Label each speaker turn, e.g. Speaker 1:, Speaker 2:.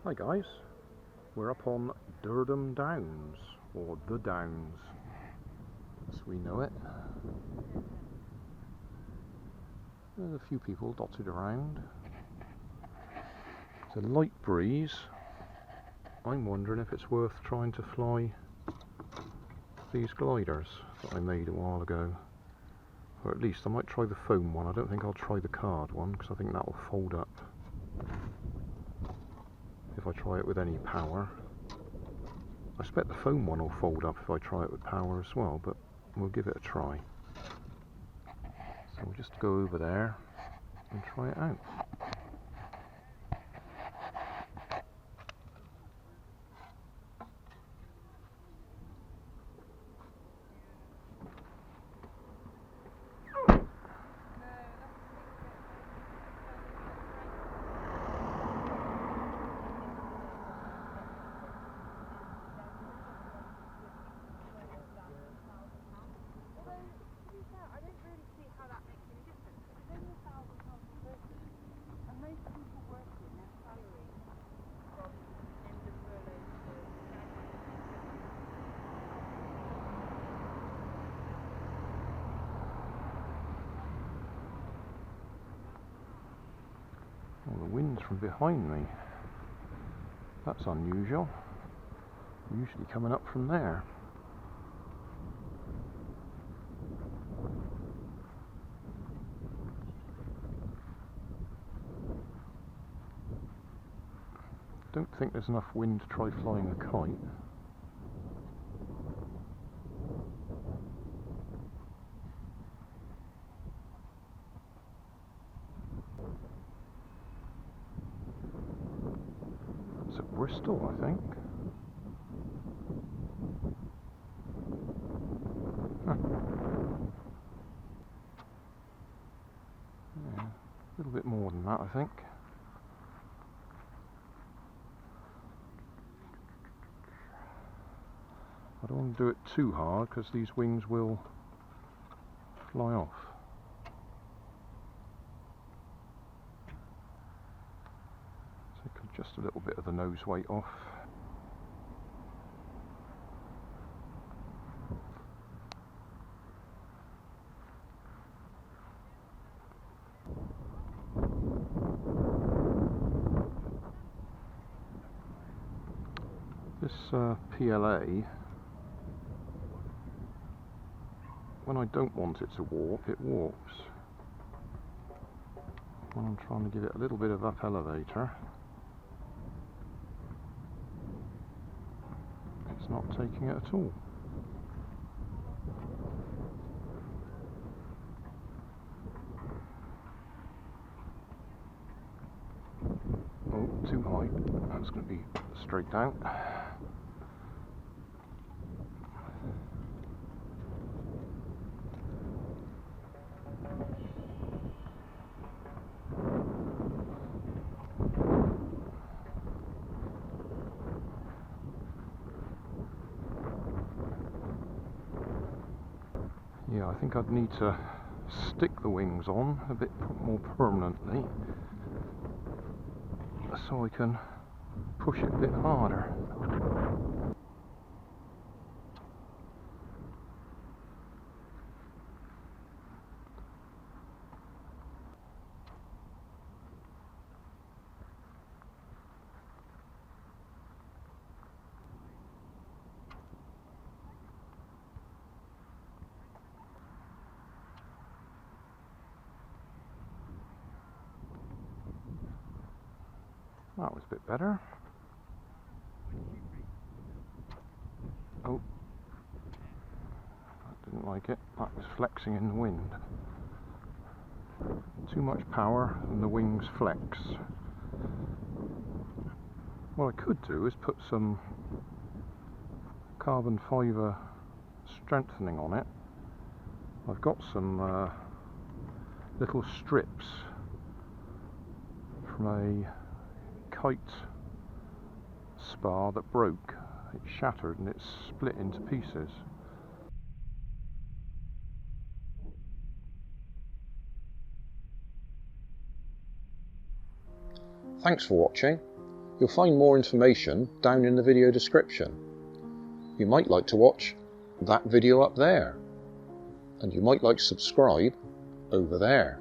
Speaker 1: Hi guys, we're up on Durdham Downs, or the Downs as we know it. There's a few people dotted around. It's a light breeze. I'm wondering if it's worth trying to fly these gliders that I made a while ago. Or at least I might try the foam one. I don't think I'll try the card one because I think that will fold up if I try it with any power. I expect the foam one will fold up if I try it with power as well, but we'll give it a try. So we'll just go over there and try it out. Well, the wind's from behind me. That's unusual. Usually coming up from there. Don't think there's enough wind to try flying the kite. It's at Bristol, I think. Huh. Yeah, a little bit more than that, I think. I don't want to do it too hard because these wings will fly off. Take just a little bit of the nose weight off. This PLA, when I don't want it to warp, it warps. When I'm trying to give it a little bit of up elevator, it's not taking it at all. Oh, too high. That's going to be straight down. Yeah, I think I'd need to stick the wings on a bit more permanently so I can push it a bit harder. That was a bit better. Oh, I didn't like it. That was flexing in the wind. Too much power and the wings flex. What I could do is put some carbon fibre strengthening on it. I've got some little strips from a kite spar that broke. It shattered and it split into pieces. Thanks for watching. You'll find more information down in the video description. You might like to watch that video up there, and you might like to subscribe over there.